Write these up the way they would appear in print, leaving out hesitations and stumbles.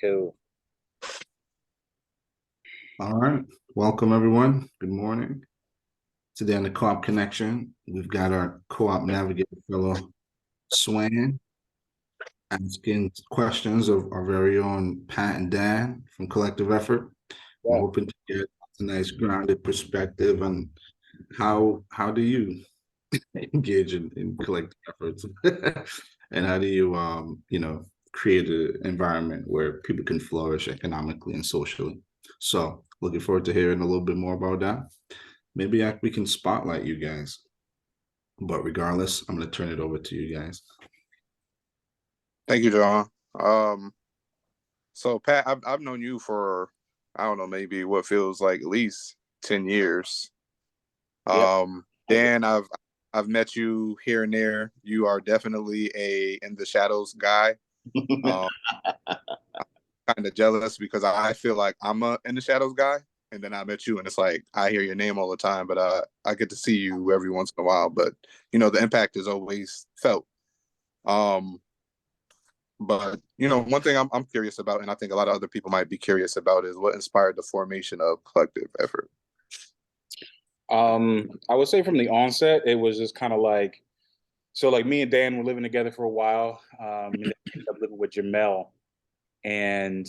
Cool. All right. Welcome, everyone. Good morning. Today on the Co-op Connection, we've got our co-op navigator fellow, Swan, asking questions of our very own Pat and Dan from Collective Effort. We're Yeah. hoping to get a nice grounded perspective on how do you engage in collective efforts and how do you create an environment where people can flourish economically and socially. So looking forward to hearing a little bit more about that. Maybe we can spotlight you guys. But regardless, I'm going to turn it over to you guys. Thank you, John. So Pat, I've known you for I don't know, maybe what feels like at least 10 years. Yep. Dan, I've met you here and there. You are definitely a in the shadows guy. Um, kind of jealous because I feel like I'm a in the shadows guy, and then I met you, and it's like I hear your name all the time, but I get to see you every once in a while. But the impact is always felt. Um, But one thing I'm curious about, and I think a lot of other people might be curious about, is what inspired the formation of Collective Effort. I would say from the onset, it was just kind of like, so like me and Dan were living together for a while, and then we ended up living with Jamel. And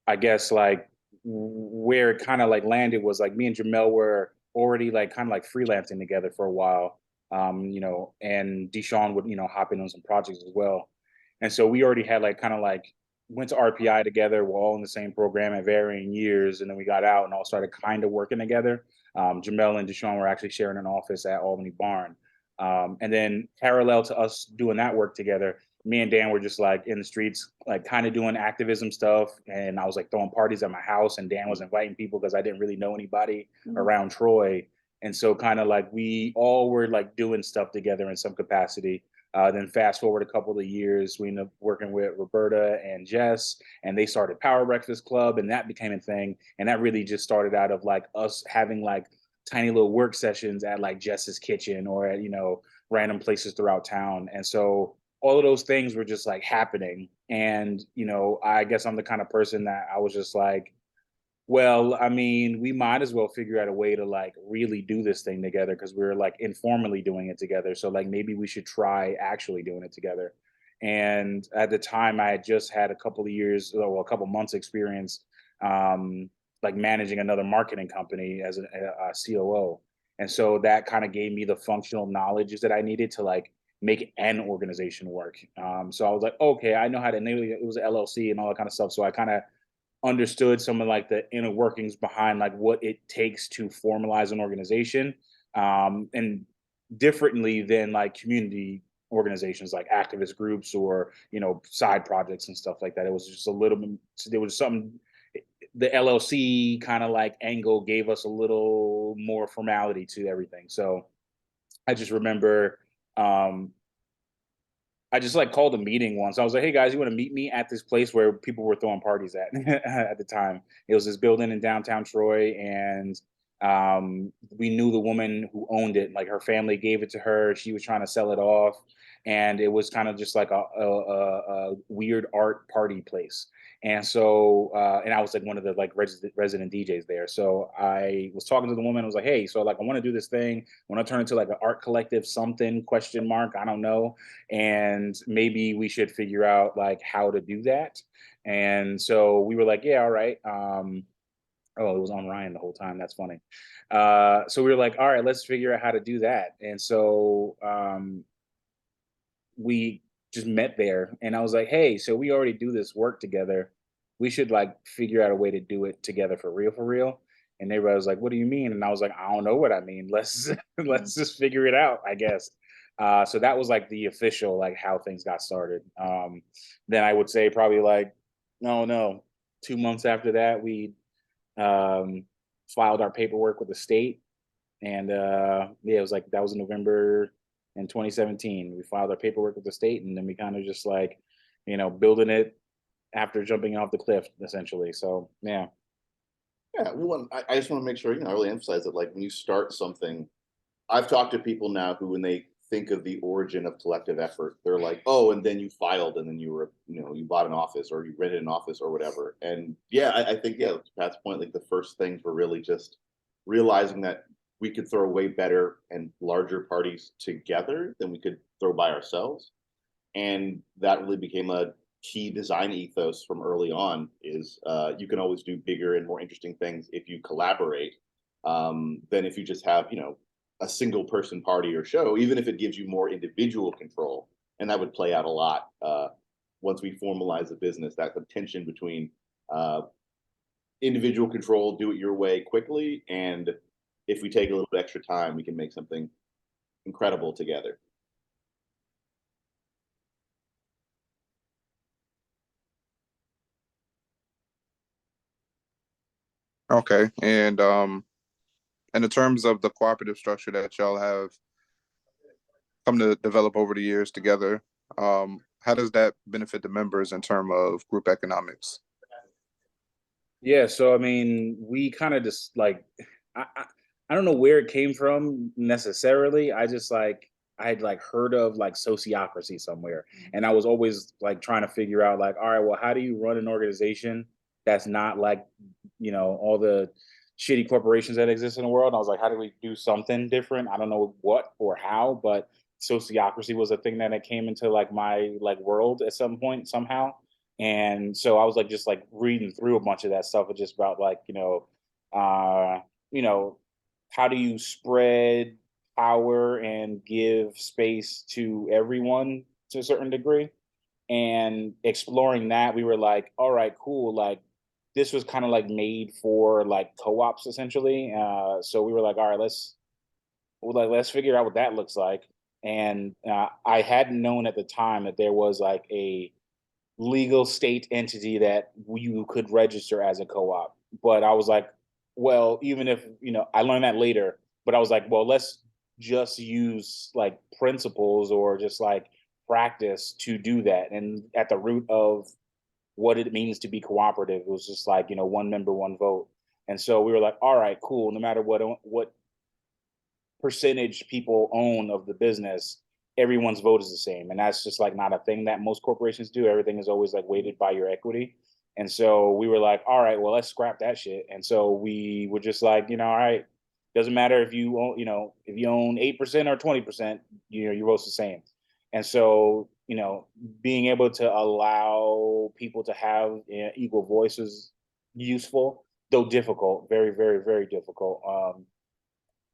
I guess like where it kind of like landed was like me and Jamel were already like kind of like freelancing together for a while. And Deshaun would, hop in on some projects as well. And so we already had like kind of like went to RPI together. We're all in the same program at varying years. And then we got out and all started kind of working together. Jamel and Deshaun were actually sharing an office at Albany Barn. And then parallel to us doing that work together, me and Dan were just like in the streets, like kind of doing activism stuff. And I was like throwing parties at my house, and Dan was inviting people because I didn't really know anybody around Troy. And so, kind of like we all were like doing stuff together in some capacity. Then, fast forward a couple of years, we ended up working with Roberta and Jess, and they started Power Breakfast Club, and that became a thing. And that really just started out of like us having like tiny little work sessions at like Jess's kitchen or at, random places throughout town. And so all of those things were just like happening. And, I guess I'm the kind of person that I was just like, well, I mean, we might as well figure out a way to like really do this thing together because we're like informally doing it together. So like maybe we should try actually doing it together. And at the time, I had just had a couple of years, well, a couple months experience, like managing another marketing company as a COO. And so that kind of gave me the functional knowledge that I needed to like make an organization work. So I was like, okay, I know how to enable it. It was an LLC and all that kind of stuff. So I kind of understood some of like the inner workings behind like what it takes to formalize an organization, and differently than like community organizations like activist groups or side projects and stuff like that. It was just a little bit, there was something, the LLC kind of like angle gave us a little more formality to everything. So I just remember, um I just like called a meeting once. I was like, "Hey guys, you want to meet me at this place where people were throwing parties at at the time?" It was this building in downtown Troy, and we knew the woman who owned it. Like her family gave it to her. She was trying to sell it off, and it was kind of just like a weird art party place. And so, and I was like one of the like resident DJs there. So I was talking to the woman. I was like, "Hey, so like I want to do this thing. I want to turn into like an art collective something question mark. I don't know, and maybe we should figure out like how to do that." And so we were like, yeah, all right. Oh, it was on Ryan the whole time. That's funny. So we were like, all right, let's figure out how to do that. And so we just met there, and I was like, hey, so we already do this work together. We should like figure out a way to do it together for real, for real. And everybody was like, what do you mean? And I was like, I don't know what I mean. Let's let's just figure it out, I guess. So that was like the official like how things got started. Then I would say probably like, no, 2 months after that, we um, filed our paperwork with the state, and yeah, it was like that was in November in 2017. We filed our paperwork with the state, and then we kind of just like, building it after jumping off the cliff, essentially. So yeah. Yeah, I just want to make sure, I really emphasize that like when you start something, I've talked to people now who when they think of the origin of collective effort. They're like, oh, and then you filed, and then you were, you bought an office or you rented an office or whatever. And yeah, I think, yeah, to Pat's point, like the first things were really just realizing that we could throw way better and larger parties together than we could throw by ourselves. And that really became a key design ethos from early on, is you can always do bigger and more interesting things if you collaborate, than if you just have, a single person party or show, even if it gives you more individual control. And that would play out a lot once we formalize the business, that the tension between individual control, do it your way quickly, and if we take a little bit extra time, we can make something incredible together. Okay. And in terms of the cooperative structure that y'all have come to develop over the years together, how does that benefit the members in terms of group economics? Yeah, so I mean, we kind of just like I don't know where it came from necessarily. I just like I had like heard of like sociocracy somewhere, and I was always like trying to figure out like, all right, well, how do you run an organization that's not like all the shitty corporations that exist in the world? And I was like, how do we do something different? I don't know what or how, but sociocracy was a thing that it came into like my like world at some point somehow. And so I was like just like reading through a bunch of that stuff, just about like uh you know how do you spread power and give space to everyone to a certain degree. And exploring that, we were like, all right, cool, like this was kind of like made for like co-ops essentially. So we were like, all right, let's figure out what that looks like. And I hadn't known at the time that there was like a legal state entity that you could register as a co-op. But I was like, well, even if, I learned that later, but I was like, well, let's just use like principles or just like practice to do that. And at the root of what it means to be cooperative, it was just like, one member, one vote. And so we were like, all right, cool. No matter what percentage people own of the business, everyone's vote is the same. And that's just like not a thing that most corporations do. Everything is always like weighted by your equity. And so we were like, all right, well, let's scrap that shit. And so we were just like, all right, doesn't matter if you own, if you own 8% or 20%, your vote's the same. And so, being able to allow people to have equal voices useful, though difficult, very, very, very difficult.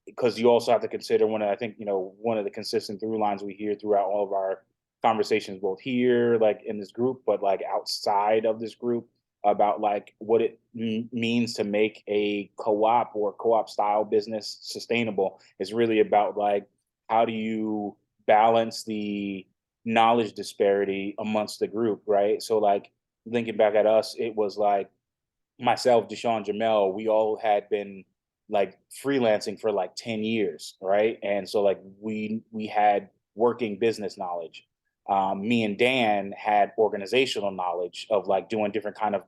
Because you also have to consider one of the consistent through lines we hear throughout all of our conversations, both here, like in this group, but like outside of this group, about like what it means to make a co-op or co-op style business sustainable, is really about like how do you balance the knowledge disparity amongst the group, right? So like linking back at us, it was like myself, Deshaun, Jamel, we all had been like freelancing for like 10 years, right? And so like we had working business knowledge. Me and Dan had organizational knowledge of like doing different kind of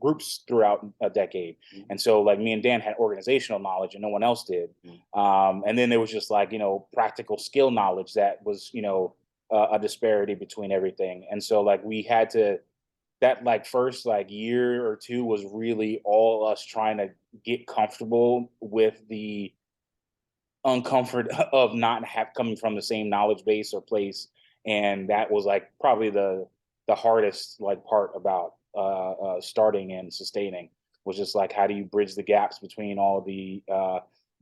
groups throughout a decade. And so like me and Dan had organizational knowledge and no one else did. And then there was just like practical skill knowledge that was a disparity between everything. And so like we had to, that like first like year or two was really all us trying to get comfortable with the uncomfort of not coming from the same knowledge base or place. And that was like probably the hardest like part about starting and sustaining, was just like how do you bridge the gaps between all the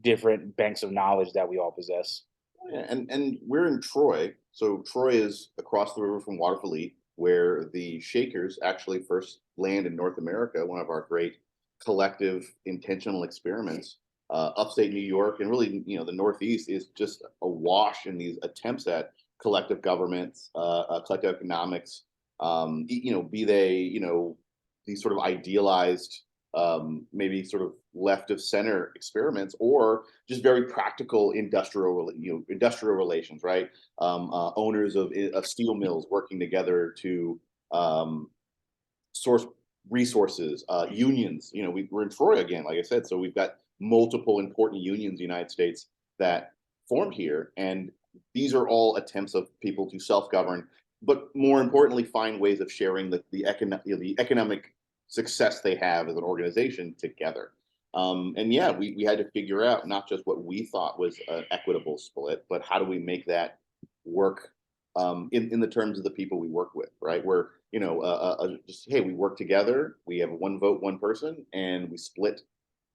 different banks of knowledge that we all possess. Yeah, and we're in Troy, so Troy is across the river from Watervliet, where the Shakers actually first land in North America. One of our great collective intentional experiments. Upstate New York and really, the Northeast is just awash in these attempts at collective governments, collective economics. Be they, these sort of idealized, maybe sort of left of center experiments, or just very practical industrial relations, right? Owners of steel mills working together to source resources, unions. We're in Troy again, like I said, so we've got multiple important unions in the United States that formed here, and these are all attempts of people to self-govern, but more importantly, find ways of sharing the economic success they have as an organization together. And yeah, we had to figure out not just what we thought was an equitable split, but how do we make that work in the terms of the people we work with, right? Where, just, hey, we work together, we have one vote, one person, and we split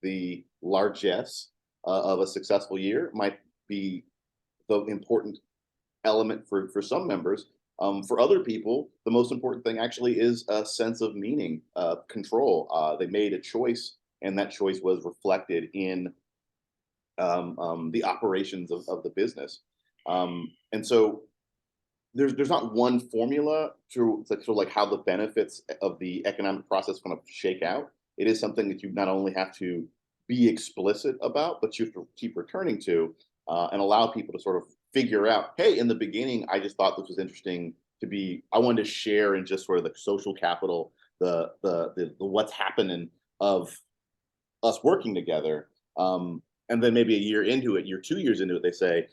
the largesse of a successful year might be the important element for some members. For other people, the most important thing actually is a sense of meaning, control. They made a choice, and that choice was reflected in the operations of the business. And so there's not one formula to sort of like how the benefits of the economic process kind of shake out. It is something that you not only have to be explicit about, but you have to keep returning to, and allow people to sort of figure out, hey, in the beginning, I just thought this was interesting I wanted to share in just sort of the social capital, the what's happening of us working together. And then maybe a year into it, 2 years into it, they say,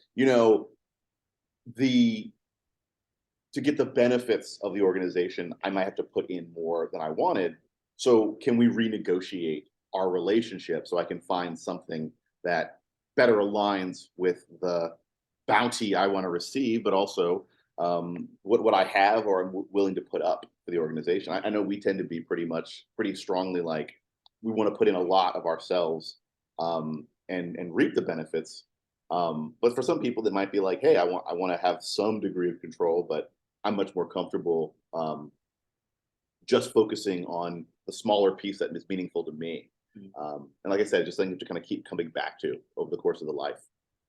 to get the benefits of the organization, I might have to put in more than I wanted. So can we renegotiate our relationship so I can find something that better aligns with the bounty I want to receive, but also what I have or I'm willing to put up for the organization. I know we tend to be pretty strongly like we want to put in a lot of ourselves and reap the benefits. But for some people, that might be like, hey, I want to have some degree of control, but I'm much more comfortable just focusing on the smaller piece that is meaningful to me. And like I said, just something to kind of keep coming back to over the course of the life.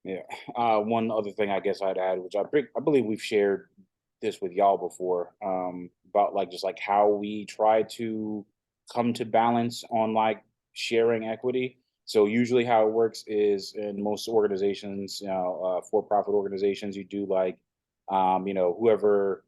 Yeah. One other thing I guess I'd add, which I believe we've shared this with y'all before, about like just like how we try to come to balance on like sharing equity. So usually how it works is in most organizations, for-profit organizations, you do like, whoever,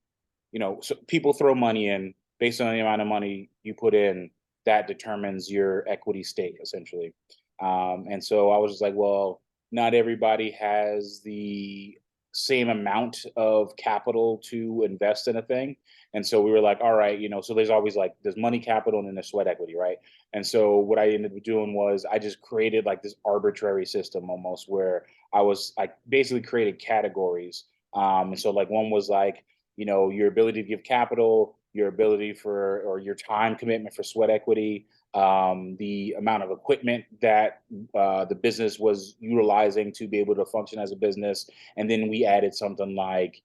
so people throw money in based on the amount of money you put in, that determines your equity stake essentially. And so I was just like, well, not everybody has the same amount of capital to invest in a thing. And so we were like, all right, so there's always like there's money capital and then there's sweat equity, right? And so what I ended up doing was I just created like this arbitrary system almost where I basically created categories. And so like one was like, your ability to give capital, your ability or your time commitment for sweat equity, the amount of equipment that the business was utilizing to be able to function as a business. And then we added something like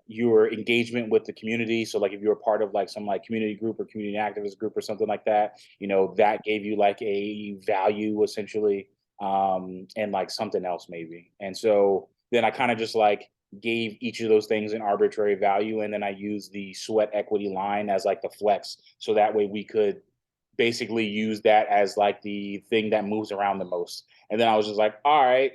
your engagement with the community. So like if you were part of like some like community group or community activist group or something like that, that gave you like a value essentially, and like something else maybe. And so then I kind of just like gave each of those things an arbitrary value, and then I used the sweat equity line as like the flex, so that way we could basically use that as like the thing that moves around the most. And then I was just like, all right,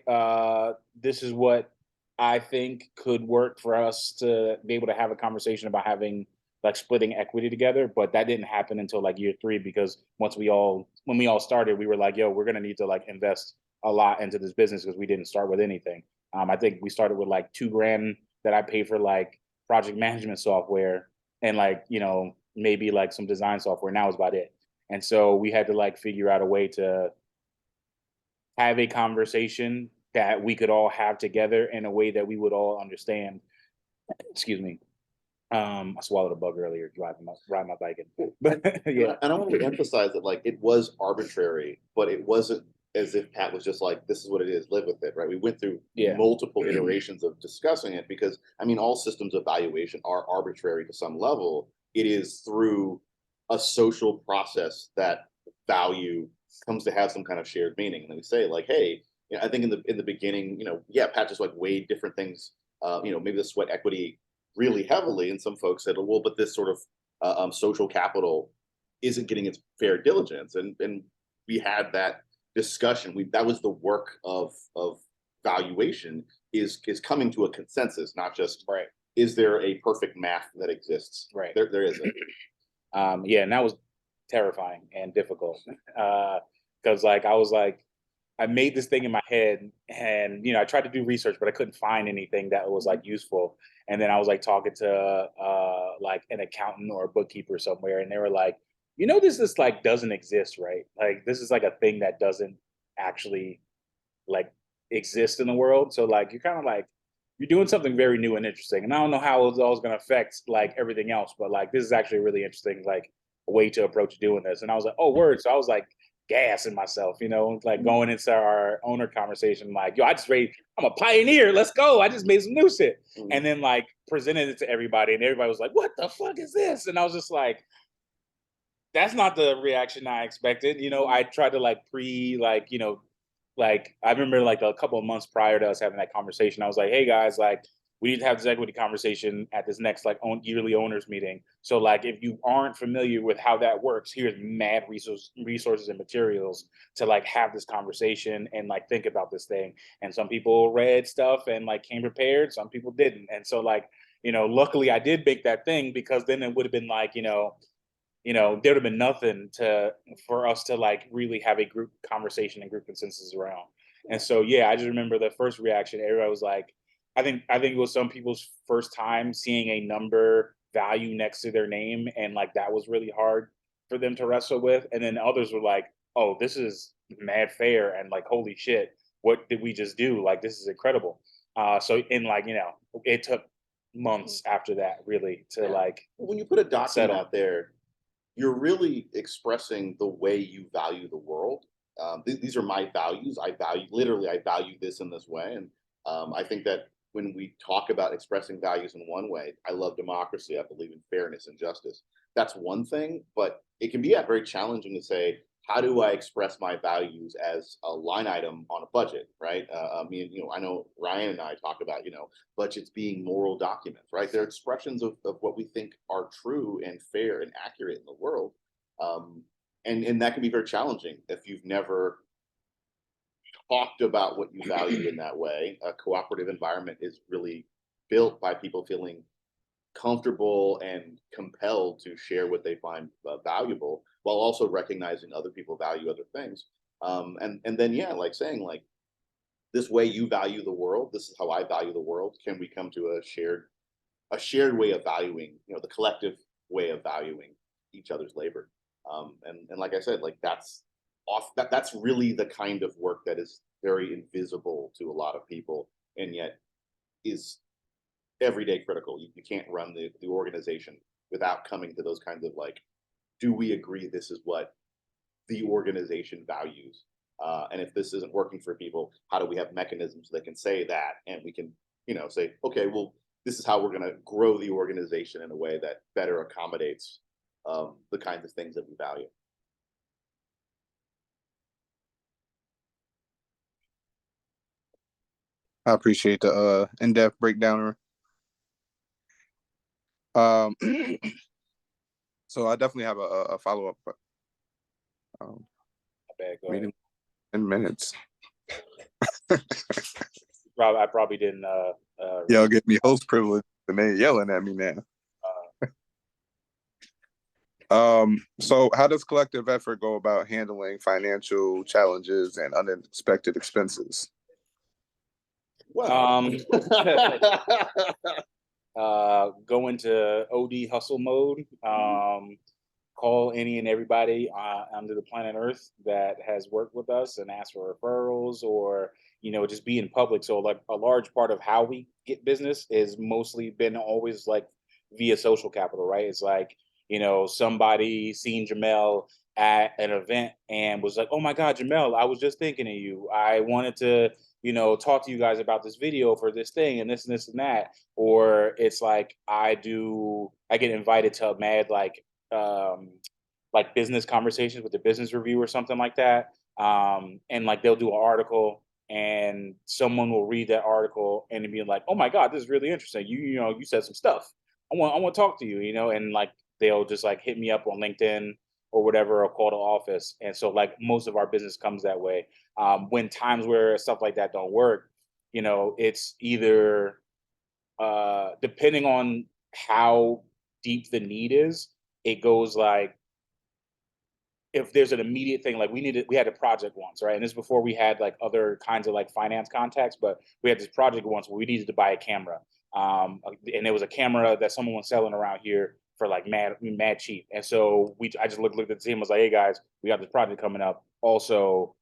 this is what I think could work for us to be able to have a conversation about having like splitting equity together. But that didn't happen until like year 3, because when we all started, we were like, yo, we're gonna need to like invest a lot into this business because we didn't start with anything. I think we started with like $2,000 that I paid for like project management software and like, maybe like some design software. Now is about it. And so we had to like figure out a way to have a conversation that we could all have together in a way that we would all understand. Excuse me. I swallowed a bug earlier riding my bike. But yeah. And I want to emphasize that like it was arbitrary, but it wasn't as if Pat was just like, this is what it is, live with it, right? We went through multiple iterations of discussing it, because I mean, all systems of valuation are arbitrary to some level. It is through a social process that value comes to have some kind of shared meaning. And then we say like, hey, I think in the beginning, Pat just like weighed different things, maybe the sweat equity really heavily, and some folks said, well, but this sort of social capital isn't getting its fair diligence, and we had that discussion. That was the work of valuation, is coming to a consensus, not just right. Is there a perfect math that exists? Right. There isn't. And that was terrifying and difficult, because like I was like, I made this thing in my head, and I tried to do research, but I couldn't find anything that was like useful. And then I was like talking to like an accountant or a bookkeeper somewhere, and they were like, this like doesn't exist, right? Like this is like a thing that doesn't actually like exist in the world. So like you're kind of like you're doing something very new and interesting. And I don't know how it's always going to affect like everything else, but like this is actually a really interesting like way to approach doing this. And I was like, oh, word. So I was like gassing myself, like going into our owner conversation, like, yo, I just ready, I'm a pioneer. Let's go. I just made some new shit. And then like presented it to everybody, and everybody was like, what the fuck is this? And I was just like, that's not the reaction I expected. I tried to like like I remember like a couple of months prior to us having that conversation, I was like, hey guys, like we need to have this equity conversation at this next like yearly owners meeting. So like if you aren't familiar with how that works, here's mad resources and materials to like have this conversation and like think about this thing. And some people read stuff and like came prepared, some people didn't. And so like, luckily I did make that thing, because then it would have been like, there would have been nothing for us to like really have a group conversation and group consensus around. And so yeah, I just remember the first reaction. Everybody was like, I think it was some people's first time seeing a number value next to their name, and like that was really hard for them to wrestle with. And then others were like, oh, this is mad fair, and like holy shit, what did we just do? Like this is incredible. So in like it took months after that really to like when you put a document settle. out there, you're really expressing the way you value the world. These are my values. I value this in this way. And I think that when we talk about expressing values in one way, I love democracy. I believe in fairness and justice. That's one thing, but it can be very challenging to say, how do I express my values as a line item on a budget, right? I know Ryan and I talk about, budgets being moral documents, right? They're expressions of what we think are true and fair and accurate in the world. And that can be very challenging if you've never talked about what you value in that way. A cooperative environment is really built by people feeling comfortable and compelled to share what they find valuable, while also recognizing other people value other things. And then yeah, like saying like, this way you value the world, this is how I value the world. Can we come to a shared way of valuing, the collective way of valuing each other's labor? And like I said, like that's really the kind of work that is very invisible to a lot of people, and yet is everyday critical. You can't run the organization without coming to those kinds of like, do we agree this is what the organization values? And if this isn't working for people, how do we have mechanisms that can say that, and we can, say, okay, well, this is how we're going to grow the organization in a way that better accommodates the kinds of things that we value. I appreciate the in-depth breakdown. Um, so I definitely have a follow-up. Meeting 10 minutes. I probably didn't. Y'all give me host privilege, and they yelling at me now. So how does Collective Effort go about handling financial challenges and unexpected expenses? Well, go into OD hustle mode. Call any and everybody under the planet Earth that has worked with us and ask for referrals, or just be in public. So like a large part of how we get business is mostly been always like via social capital, right? It's like somebody seen Jamel at an event and was like, oh my God, Jamel, I was just thinking of you. I wanted to talk to you guys about this video for this thing and this and this and that. Or it's like I get invited to a mad like business conversations with the business review or something like that. And like they'll do an article, and someone will read that article and be like, oh my God, this is really interesting. You said some stuff. I want to talk to you, and like they'll just like hit me up on LinkedIn or whatever, or call to office. And so like most of our business comes that way. When times where stuff like that don't work, it's either depending on how deep the need is, it goes like if there's an immediate thing, like we had a project once, right? And this is before we had like other kinds of like finance contacts, but we had this project once where we needed to buy a camera. And there was a camera that someone was selling around here for like mad cheap. And so I just looked at the team, was like, hey guys, we got this project coming up. Also,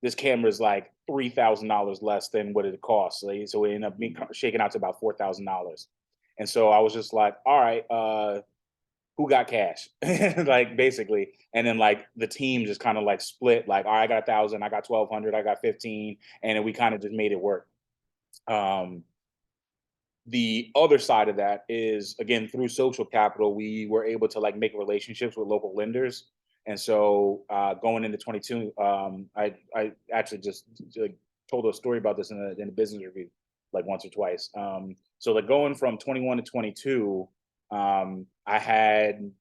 this camera is like $3,000 less than what it costs. So it ended up being shaking out to about $4,000. And so I was just like, all right, who got cash? Like basically. And then like the team just kind of like split, like, all right, I got 1,000, I got 1,200, I got 15. And then we kind of just made it work. The other side of that is, again, through social capital, we were able to like make relationships with local lenders. And so going into 22, I actually just like, told a story about this in a business review like once or twice. So like going from 21 to 22, I had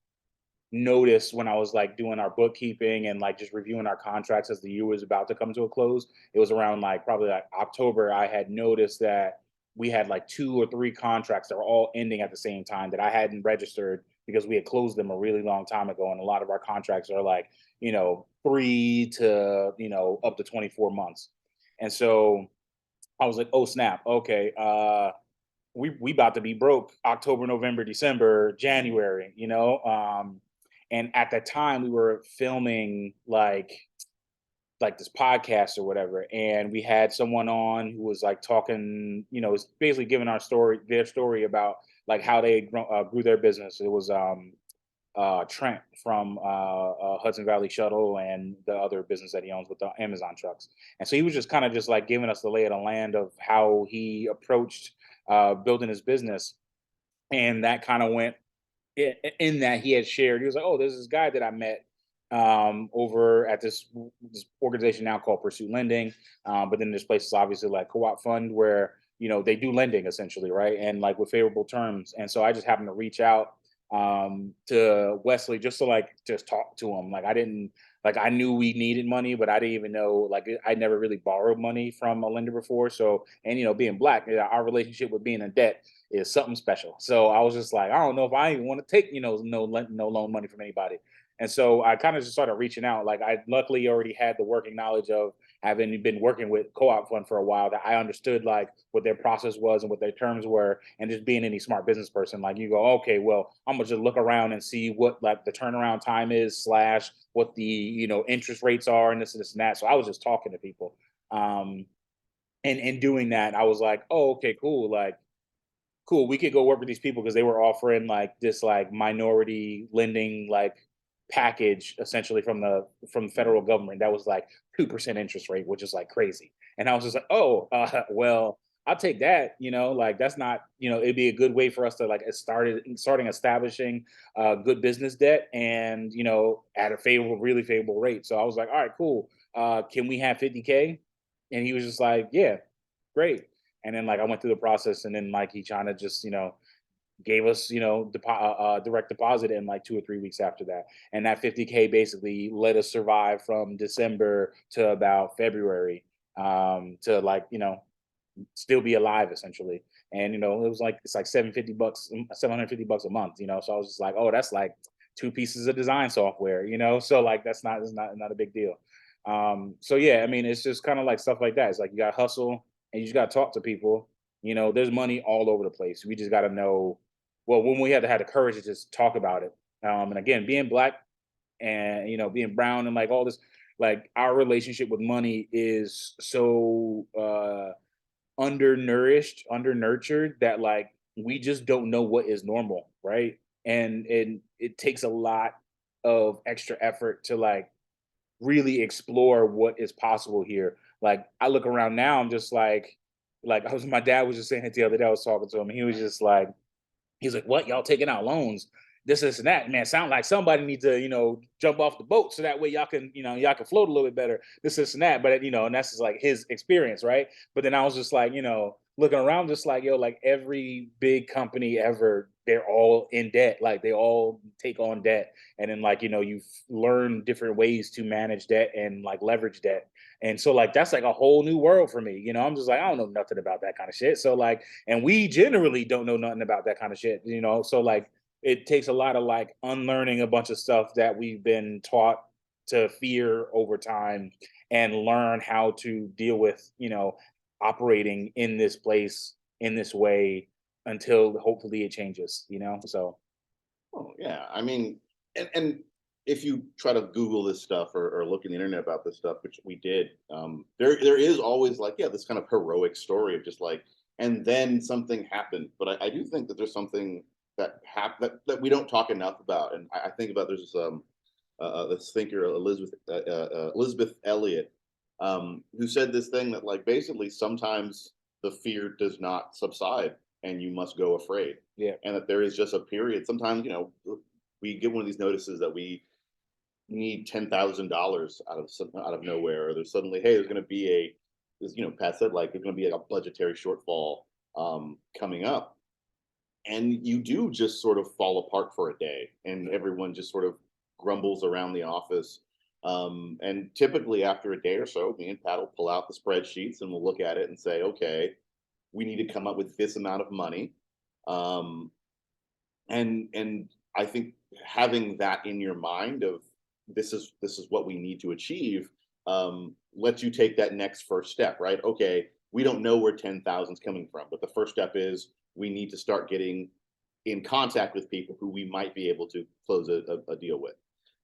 noticed when I was like doing our bookkeeping and like just reviewing our contracts as the year was about to come to a close. It was around like probably like October. I had noticed that we had like 2 or 3 contracts that were all ending at the same time that I hadn't registered because we had closed them a really long time ago. And a lot of our contracts are like, 3 to, up to 24 months. And so I was like, oh snap. Okay. We about to be broke October, November, December, January, and at that time we were filming like this podcast or whatever, and we had someone on who was like talking, was basically giving their story about like how they grew their business. It was Trent from Hudson Valley Shuttle and the other business that he owns with the Amazon trucks. And so he was just kind of just like giving us the lay of the land of how he approached building his business. And that kind of went in that he had shared, he was like, oh, there's this guy that I met over at this organization now called Pursuit Lending. But then there's places obviously like Co-op Fund where, they do lending essentially, right? And like with favorable terms. And so I just happened to reach out to Wesley just to like just talk to him. Like I knew we needed money, but I didn't even know, like I never really borrowed money from a lender before. So, and being Black, our relationship with being in debt is something special. So I was just like, I don't know if I even want to take, no loan money from anybody. And so I kind of just started reaching out. Like I luckily already had the working knowledge of having been working with Co-op Fund for a while, that I understood like what their process was and what their terms were. And just being any smart business person, like you go, okay, well, I'm gonna just look around and see what like the turnaround time is / what the interest rates are and this and that. So I was just talking to people. And doing that, I was like, oh, okay, cool. Like, cool, we could go work with these people because they were offering like this like minority lending like package essentially from the federal government that was like 2% interest rate, which is like crazy. And I was just like, oh, well, I'll take that. Like that's not, it'd be a good way for us to like starting establishing good business debt and at a really favorable rate. So I was like, all right, cool. Can we have 50K? And he was just like, yeah, great. And then like I went through the process, and then like he kind of just gave us direct deposit in like 2 or 3 weeks after that. And that 50K basically let us survive from December to about February, to like still be alive essentially. And it was like it's like $750 a month. So I was just like, oh, that's like 2 pieces of design software. So like that's not a big deal. So yeah, I mean, it's just kind of like stuff like that. It's like you got to hustle and you just got to talk to people. There's money all over the place. We just got to know. Well, when we had to have the courage to just talk about it. And again, being Black and being brown and like all this, like our relationship with money is so undernurtured that like we just don't know what is normal, right? And it takes a lot of extra effort to like really explore what is possible here. Like I look around now, I'm just like my dad was just saying it the other day. I was talking to him, and he was just like, he's like, what, y'all taking out loans? This and that, man. Sound like somebody needs to, jump off the boat so that way y'all can, y'all can float a little bit better. This and that. But and that's just like his experience, right? But then I was just like, looking around, just like, like every big company ever, they're all in debt. Like they all take on debt. And then like, you learn different ways to manage debt and like leverage debt. And so like that's like a whole new world for me. I'm just like, I don't know nothing about that kind of shit. So like, and we generally don't know nothing about that kind of shit, so like it takes a lot of like unlearning a bunch of stuff that we've been taught to fear over time, and learn how to deal with, operating in this place in this way until hopefully it changes. So Oh yeah, I mean, and if you try to Google this stuff or look in the internet about this stuff, which we did, there is always like, yeah, this kind of heroic story of just like, and then something happened. But I do think that there's something that we don't talk enough about, and I think about there's this thinker Elizabeth Elliot, who said this thing that like basically sometimes the fear does not subside and you must go afraid, yeah. and that there is just a period. Sometimes we get one of these notices that we need $10,000 out of nowhere, or there's suddenly, hey, there's going to be Pat said, like there's going to be like a budgetary shortfall coming up, and you do just sort of fall apart for a day, and everyone just sort of grumbles around the office. And typically after a day or so, me and Pat will pull out the spreadsheets and we'll look at it and say, okay, we need to come up with this amount of money. Um, and I think having that in your mind of this is what we need to achieve, lets you take that next first step, right? Okay, we don't know where 10,000 is coming from, but the first step is we need to start getting in contact with people who we might be able to close a deal with.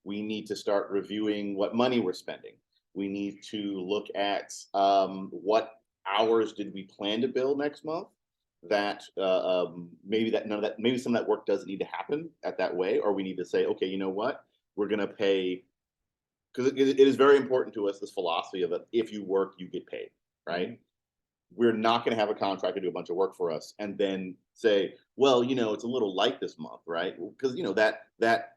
We need to start reviewing what money we're spending. We need to look at what hours did we plan to bill next month, that maybe that none of that, maybe some of that work doesn't need to happen at that way, or we need to say, okay, you know what, we're going to pay, because it is very important to us, this philosophy of that if you work you get paid, right? Mm-hmm. We're not going to have a contractor do a bunch of work for us and then say, well, it's a little light this month, right? Because that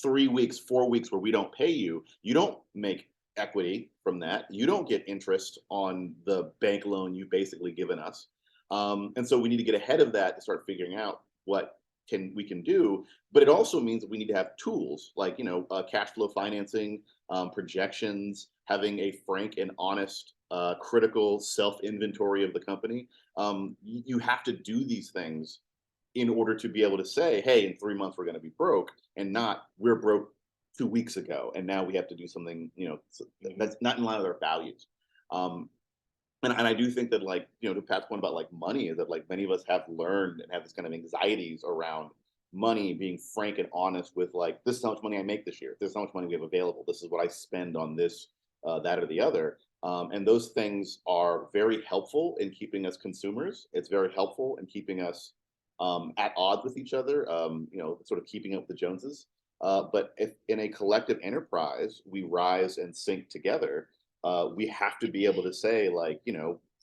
3 weeks, 4 weeks where we don't pay you, you don't make equity from that, you don't get interest on the bank loan you've basically given us. And so we need to get ahead of that to start figuring out what we can do. But it also means that we need to have tools like cash flow financing, projections, having a frank and honest critical self inventory of the company. You have to do these things in order to be able to say, hey, in 3 months we're going to be broke, and not we're broke 2 weeks ago and now we have to do something that's not in line with our values. And I do think that, like, to Pat's point about like money, is that like many of us have learned and have this kind of anxieties around money, being frank and honest with like, this is how much money I make this year, this is how much money we have available, this is what I spend on this, that or the other. And those things are very helpful in keeping us consumers. It's very helpful in keeping us at odds with each other, sort of keeping up with the Joneses. But if in a collective enterprise we rise and sink together, we have to be able to say, like,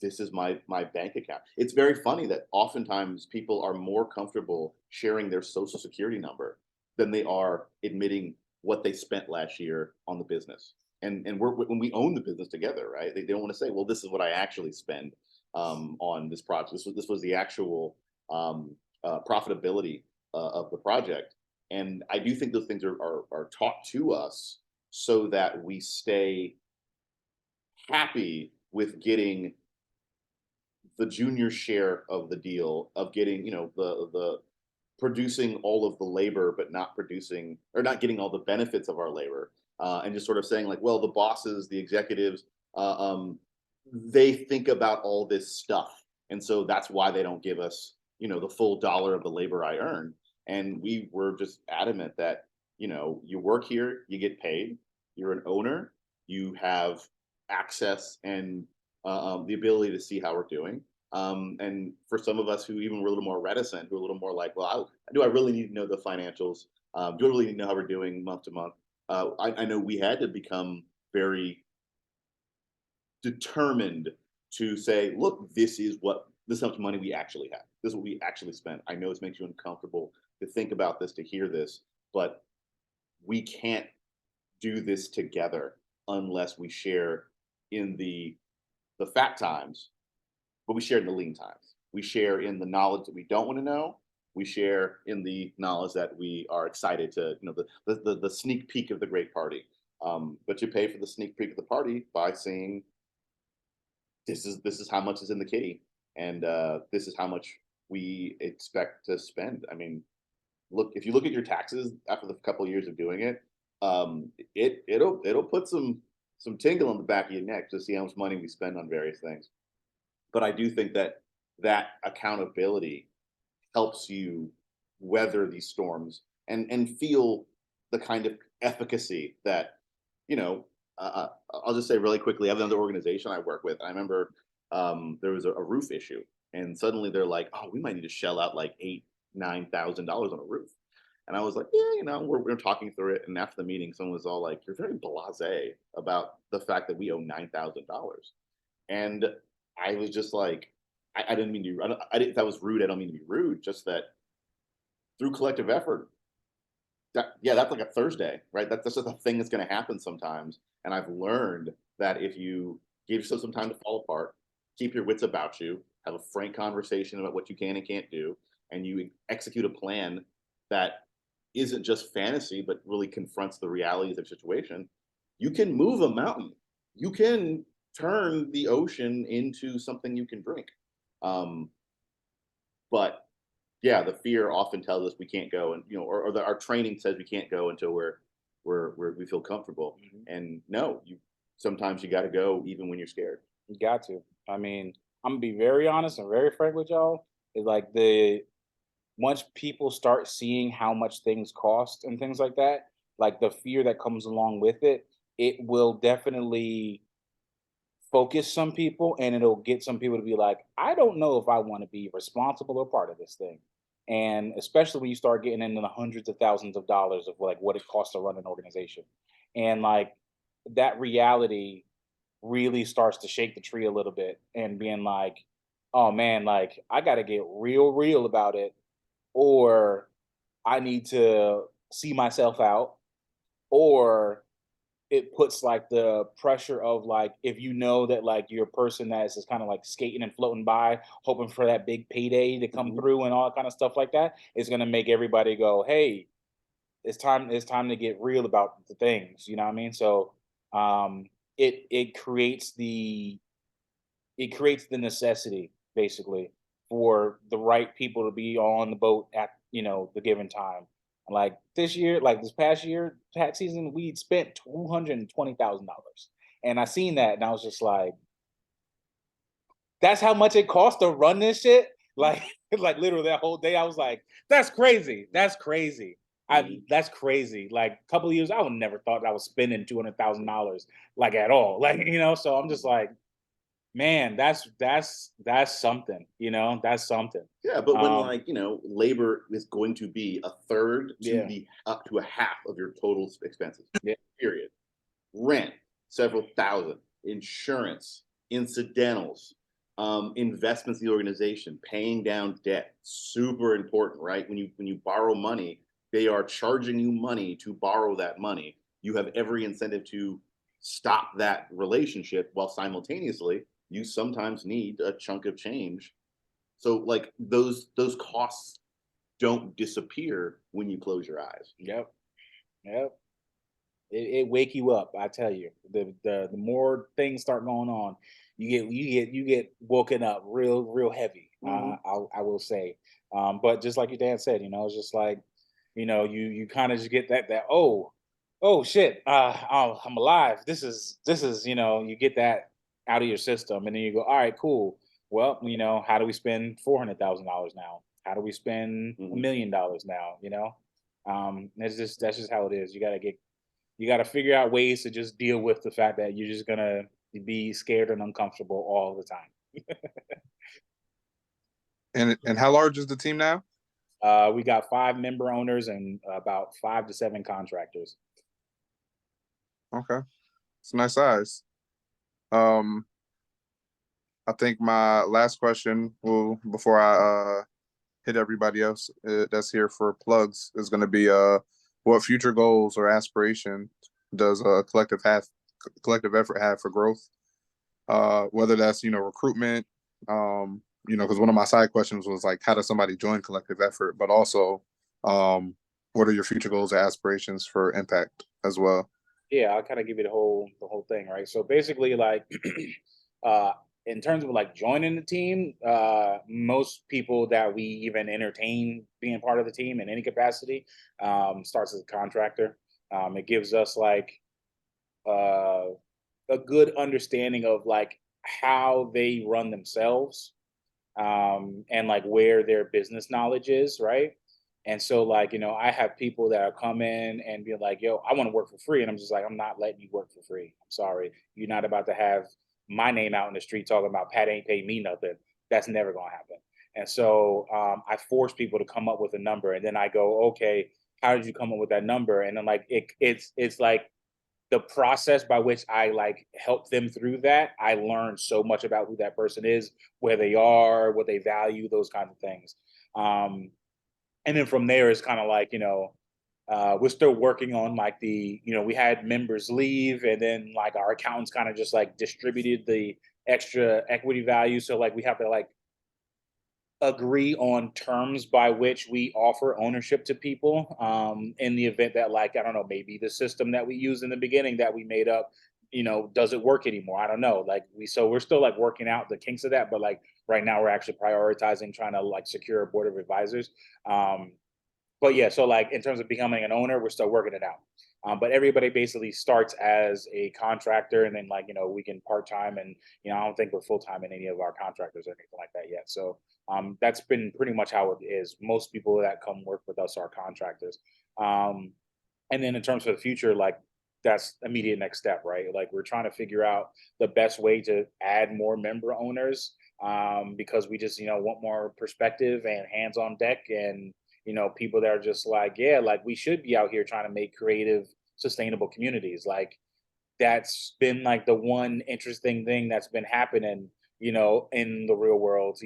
this is my bank account. It's very funny that oftentimes people are more comfortable sharing their social security number than they are admitting what they spent last year on the business. And when we own the business together, right? They don't want to say, well, this is what I actually spend on this project. This was the actual profitability of the project. And I do think those things are taught to us so that we stay happy with getting the junior share of the deal, of getting the producing all of the labor but not producing or not getting all the benefits of our labor, and just sort of saying like, well, the bosses, the executives, they think about all this stuff, and so that's why they don't give us the full dollar of the labor I earned. And we were just adamant that you work here, you get paid, you're an owner, you have access and the ability to see how we're doing. And for some of us who even were a little more reticent, who are a little more like, well, do I really need to know the financials? Do I really need to know how we're doing month to month? I know we had to become very determined to say, look, this is how much money we actually have. This is what we actually spent. I know this makes you uncomfortable to think about this, to hear this, but we can't do this together unless we share in the fat times, but we share in the lean times. We share in the knowledge that we don't want to know. We share in the knowledge that we are excited to, the sneak peek of the great party. But you pay for the sneak peek of the party by saying, this is how much is in the kitty, and this is how much we expect to spend. I mean, if you look at your taxes after the couple of years of doing it, it'll put some tingle on the back of your neck to see how much money we spend on various things. But I do think that accountability helps you weather these storms and feel the kind of efficacy that, you know, I'll just say really quickly, I have another organization I work with. I remember there was a roof issue, and suddenly they're like, oh, we might need to shell out like $8,000-9,000 on a roof. And I was like, yeah, you know, we're talking through it. And after the meeting, someone was all like, you're very blasé about the fact that we owe $9,000. And I was just like, I didn't mean to, if that was rude, I don't mean to be rude, just that through collective effort, that's like a Thursday, right? That's just a thing that's going to happen sometimes. And I've learned that if you give yourself some time to fall apart, keep your wits about you, have a frank conversation about what you can and can't do, and you execute a plan that isn't just fantasy, but really confronts the realities of the situation, you can move a mountain. You can turn the ocean into something you can drink. But yeah, the fear often tells us we can't go, and or our training says we can't go until we feel comfortable. And no, sometimes you got to go even when you're scared. You got to. I mean, I'm gonna be very honest and very frank with y'all. Is like once people start seeing how much things cost and things like that, like the fear that comes along with it, it will definitely focus some people, and it'll get some people to be like, I don't know if I want to be responsible or part of this thing. And especially when you start getting into the hundreds of thousands of dollars of like what it costs to run an organization. And like that reality really starts to shake the tree a little bit and being like, oh man, like I got to get real about it, or I need to see myself out, or it puts like the pressure of like, if you know that like you're a person that is just kind of like skating and floating by, hoping for that big payday to come through and all that kind of stuff like that, it's gonna make everybody go, hey, it's time to get real about the things, you know what I mean? So it creates the necessity basically for the right people to be on the boat at the given time. Like this past year, tax season, we'd spent $220,000, and I seen that, and I was just like, "That's how much it costs to run this shit." Like, like literally that whole day, I was like, "That's crazy. That's crazy. That's crazy." Like a couple of years, I would never thought I was spending $200,000 like at all. Like so I'm just like, man, that's something, that's something. Yeah, but when Um, labor is going to be a third to Yeah. the up to a half of your total expenses. Yeah. Period. Rent, several thousand. Insurance, incidentals, investments in the organization, paying down debt, super important, right? When you borrow money, they are charging you money to borrow that money. You have every incentive to stop that relationship, while simultaneously you sometimes need a chunk of change. So like those costs don't disappear when you close your eyes. Yep. Yep. It wake you up, I tell you. The more things start going on, you get woken up real heavy. I will say. But just like your dad said, it's just like, you kind of just get that oh shit, oh, I'm alive. This is you get that out of your system, and then you go, all right, cool. Well, how do we spend $400,000 now? How do we spend $1 million now? That's just how it is. You got to figure out ways to just deal with the fact that you're just gonna be scared and uncomfortable all the time. And how large is the team now? We got 5 member owners and about 5 to 7 contractors. Okay, it's a nice size. I think my last question will, before I hit everybody else that's here for plugs, is going to be what future goals or aspirations does collective effort have for growth? Whether that's recruitment, because one of my side questions was like, how does somebody join collective effort? But also, what are your future goals or aspirations for impact as well? Yeah, I'll kind of give you the whole thing, right? So basically, like, in terms of like joining the team, most people that we even entertain being part of the team in any capacity starts as a contractor. It gives us like uh, a good understanding of like how they run themselves, and like where their business knowledge is, right? And so, like, I have people that are come in and be like, yo, I want to work for free. And I'm just like, I'm not letting you work for free. I'm sorry. You're not about to have my name out in the street talking about Pat ain't paid me nothing. That's never going to happen. And so I force people to come up with a number. And then I go, okay, how did you come up with that number? And then like, it's like, the process by which I like help them through that, I learned so much about who that person is, where they are, what they value, those kinds of things. Um, and then from there, it's kind of like, we're still working on like we had members leave, and then like our accountants kind of just like distributed the extra equity value. So like we have to like agree on terms by which we offer ownership to people, in the event that, like, I don't know, maybe the system that we used in the beginning that we made up, doesn't work anymore. I don't know, like, we're still like working out the kinks of that, but like right now we're actually prioritizing trying to like secure a board of advisors. But yeah, so like in terms of becoming an owner, we're still working it out. But everybody basically starts as a contractor, and then like we can part time, and I don't think we're full time in any of our contractors or anything like that yet. So that's been pretty much how it is. Most people that come work with us are contractors. Um, and then in terms of the future, like that's immediate next step, right? Like we're trying to figure out the best way to add more member owners, because we just want more perspective and hands on deck, and people that are just like, yeah, like we should be out here trying to make creative, sustainable communities. Like that's been like the one interesting thing that's been happening, in the real world.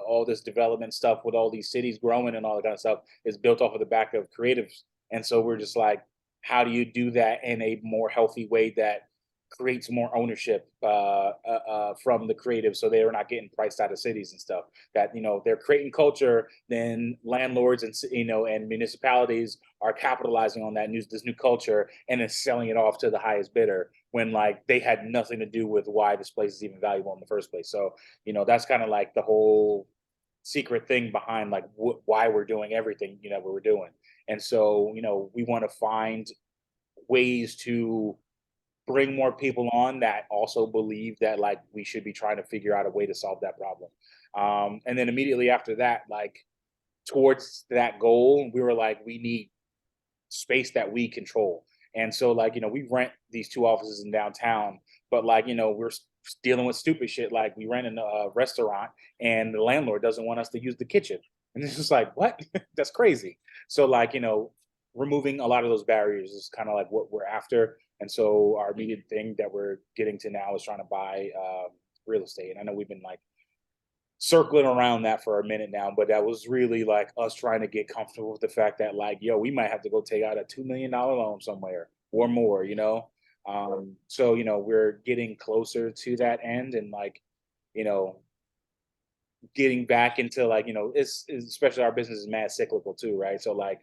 All this development stuff with all these cities growing and all that kind of stuff is built off of the back of creatives. And so we're just like, how do you do that in a more healthy way that creates more ownership from the creative, so they're not getting priced out of cities and stuff, that they're creating culture, then landlords and and municipalities are capitalizing on this new culture and then selling it off to the highest bidder, when like they had nothing to do with why this place is even valuable in the first place. So that's kind of like the whole secret thing behind like why we're doing everything what we're doing. And so we want to find ways to bring more people on that also believe that like we should be trying to figure out a way to solve that problem. And then immediately after that, like towards that goal, we were like, we need space that we control. And so like, we rent these two offices in downtown, but like, we're dealing with stupid shit. Like we rent in a restaurant and the landlord doesn't want us to use the kitchen. And it's just like, what? That's crazy. So like, removing a lot of those barriers is kind of like what we're after. And so our immediate thing that we're getting to now is trying to buy real estate. And I know we've been like circling around that for a minute now, but that was really like us trying to get comfortable with the fact that like, yo, we might have to go take out a $2 million loan somewhere or more, so we're getting closer to that end, and like, you know, getting back into like, it's especially our business is mad cyclical too, right? So like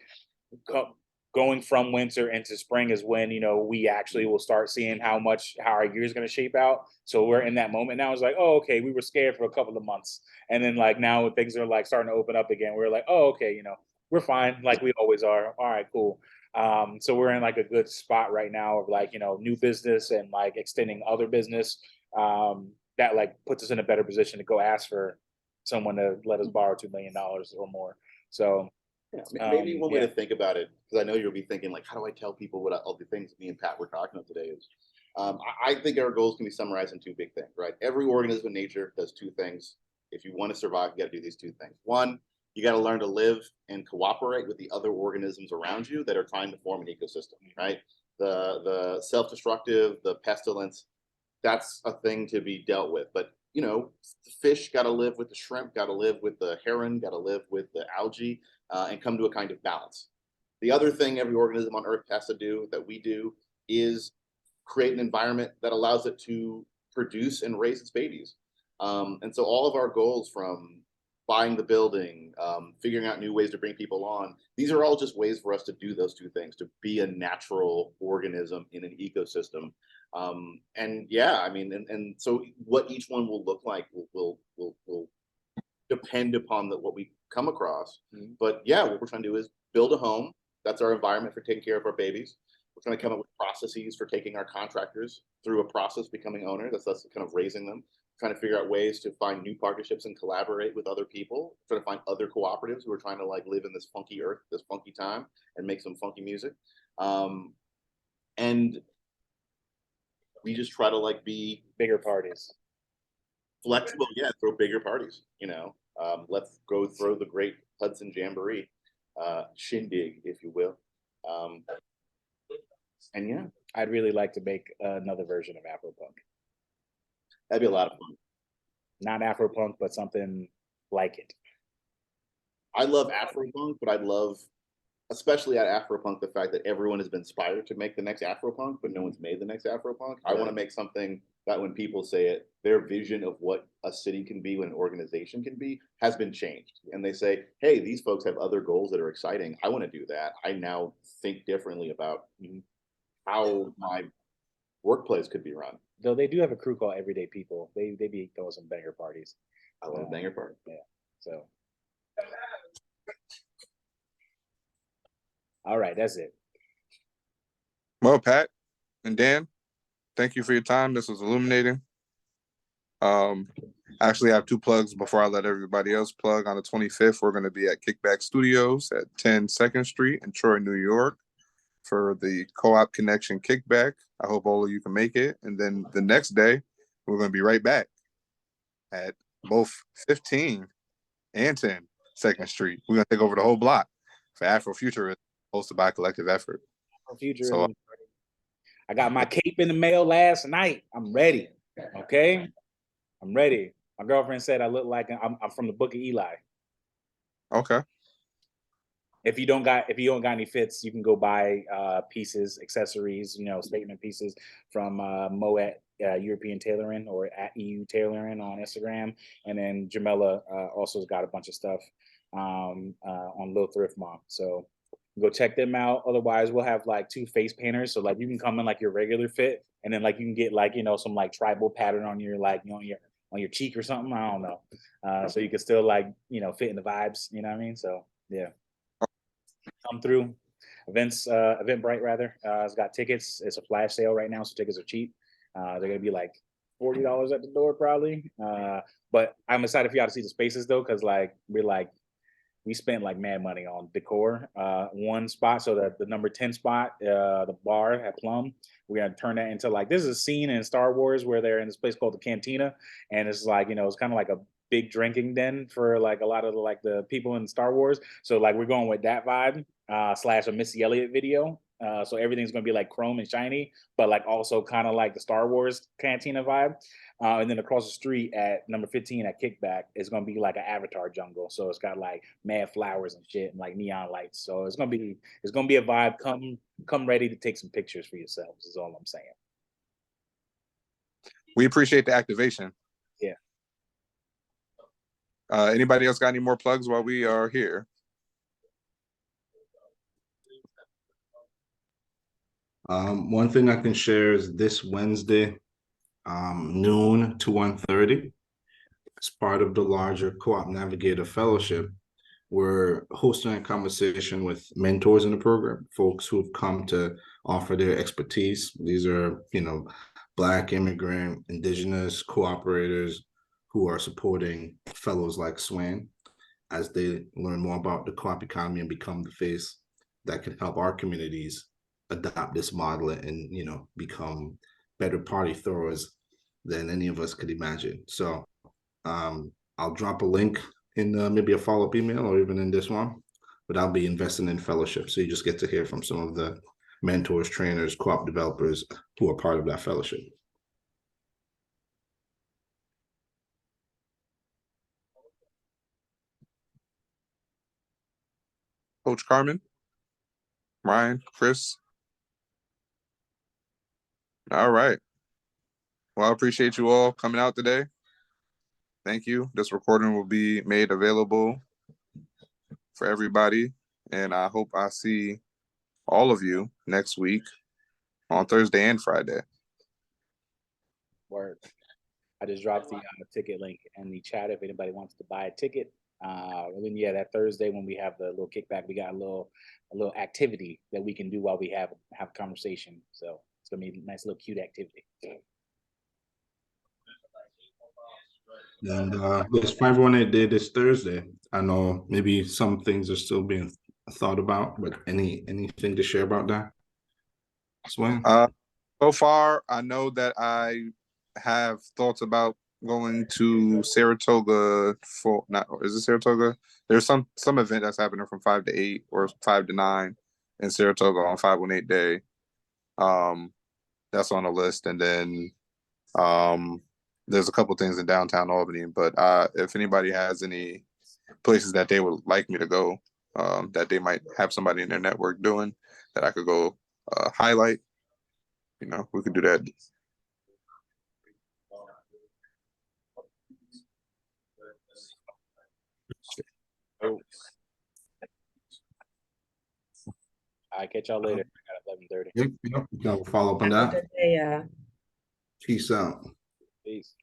go, going from winter into spring is when we actually will start seeing how our year is going to shape out. So we're in that moment now. It's like, oh, okay, we were scared for a couple of months, and then like now things are like starting to open up again. We're like, oh, okay, we're fine, like we always are. All right, cool. So we're in like a good spot right now of like new business and like extending other business, that like puts us in a better position to go ask for someone to let us borrow $2 million or more. So yeah, maybe one way yeah. to think about it, because I know you'll be thinking like, how do I tell people what all the things me and Pat were talking about today is, I think our goals can be summarized in two big things, right? Every organism in nature does two things. If you want to survive, you got to do these two things. One, you got to learn to live and cooperate with the other organisms around you that are trying to form an ecosystem, right? The self-destructive, the pestilence, that's a thing to be dealt with. But the fish got to live with the shrimp, got to live with the heron, got to live with the algae, and come to a kind of balance. The other thing every organism on Earth has to do, that we do, is create an environment that allows it to produce and raise its babies. And so all of our goals, from buying the building, figuring out new ways to bring people on, these are all just ways for us to do those two things, to be a natural organism in an ecosystem. And yeah, I mean, and so what each one will look like will depend upon what we come across. But yeah, what we're trying to do is build a home. That's our environment for taking care of our babies. We're trying to come up with processes for taking our contractors through a process becoming owners. That's kind of raising them. Trying to figure out ways to find new partnerships and collaborate with other people. Trying to find other cooperatives who are trying to like live in this funky earth, this funky time, and make some funky music. And we just try to like be Bigger parties. flexible. Yeah, throw bigger parties. Let's go throw the great Hudson Jamboree, shindig, if you will. And yeah, I'd really like to make another version of Afropunk. that'd be a lot of fun. Not Afropunk, but something like it. I love Afropunk, but I love, especially at Afropunk, the fact that everyone has been inspired to make the next Afropunk, but no one's made the next Afropunk. I want to make something that when people say it, their vision of what a city can be, what an organization can be, has been changed. And they say, hey, these folks have other goals that are exciting. I want to do that. I now think differently about how my workplace could be run. Though they do have a crew called Everyday People. They be throwing some banger parties. I love a banger party. Yeah. So. All right, that's it. Well, Pat and Dan, thank you for your time. This was illuminating. Actually, I have 2 plugs before I let everybody else plug. On the 25th, we're going to be at Kickback Studios at 10 2nd Street in Troy, New York for the Co-op Connection Kickback. I hope all of you can make it. And then the next day, we're going to be right back at both 15 and 10 2nd Street. We're going to take over the whole block for Afrofuturism, hosted by Collective Effort. Future. So, I got my cape in the mail last night. I'm ready. Okay, I'm ready. My girlfriend said I look like I'm from the Book of Eli. okay. If you don't got any fits, you can go buy pieces, accessories, statement pieces from Mo at European Tailoring or at EU Tailoring on Instagram, and then Jamela also has got a bunch of stuff on Lil Thrift Mom. So go check them out. Otherwise, we'll have like 2 face painters, so like you can come in like your regular fit, and then like you can get like some like tribal pattern on your like on your cheek or something. I don't know. So you can still like fit in the vibes. You know what I mean? So yeah. Come through. Eventbrite rather. It's got tickets. It's a flash sale right now, so tickets are cheap. They're gonna be like $40 at the door probably. But I'm excited for y'all to see the spaces though, because like we spent like mad money on decor. One spot, so that the number 10 spot, the bar at Plum, we're gonna turn that into like, this is a scene in Star Wars where they're in this place called the Cantina, and it's like it's kind of like a big drinking den for like a lot of the people in Star Wars. So like we're going with that vibe slash a Missy Elliott video. So everything's gonna be like chrome and shiny, but like also kind of like the Star Wars Cantina vibe. And then across the street at number 15 at Kickback is gonna be like an Avatar jungle. So it's got like mad flowers and shit and like neon lights. So it's gonna be a vibe. Come ready to take some pictures for yourselves, is all I'm saying. We appreciate the activation. Yeah. Anybody else got any more plugs while we are here? One thing I can share is this Wednesday, noon to 1:30, as part of the larger Co-op Navigator Fellowship, we're hosting a conversation with mentors in the program, folks who've come to offer their expertise. These are, Black, immigrant, Indigenous cooperators who are supporting fellows like Swain as they learn more about the co-op economy and become the face that can help our communities adopt this model and become better party throwers than any of us could imagine. So I'll drop a link in maybe a follow-up email or even in this one, but I'll be investing in fellowship, so you just get to hear from some of the mentors, trainers, co-op developers who are part of that fellowship. Coach Carmen, Ryan, Chris. All right. Well, I appreciate you all coming out today. Thank you. This recording will be made available for everybody, and I hope I see all of you next week on Thursday and Friday. Word. I just dropped the ticket link in the chat if anybody wants to buy a ticket. And then yeah, that Thursday when we have the little kickback, we got a little activity that we can do while we have a conversation. So it's gonna be a nice little cute activity. And this 518 day this Thursday. I know maybe some things are still being thought about, but anything to share about that? Swain? So far, I know that I have thoughts about going to Saratoga for not is it Saratoga? There's some event that's happening from 5 to 8 or 5 to 9 in Saratoga on 518 day. That's on the list, and then there's a couple things in downtown Albany. But if anybody has any places that they would like me to go, that they might have somebody in their network doing that I could go highlight, you know, we could do that. Oh. I'll catch y'all later. I got 11:30. Yep. We'll follow up on Have a that. good day, Peace out. Peace.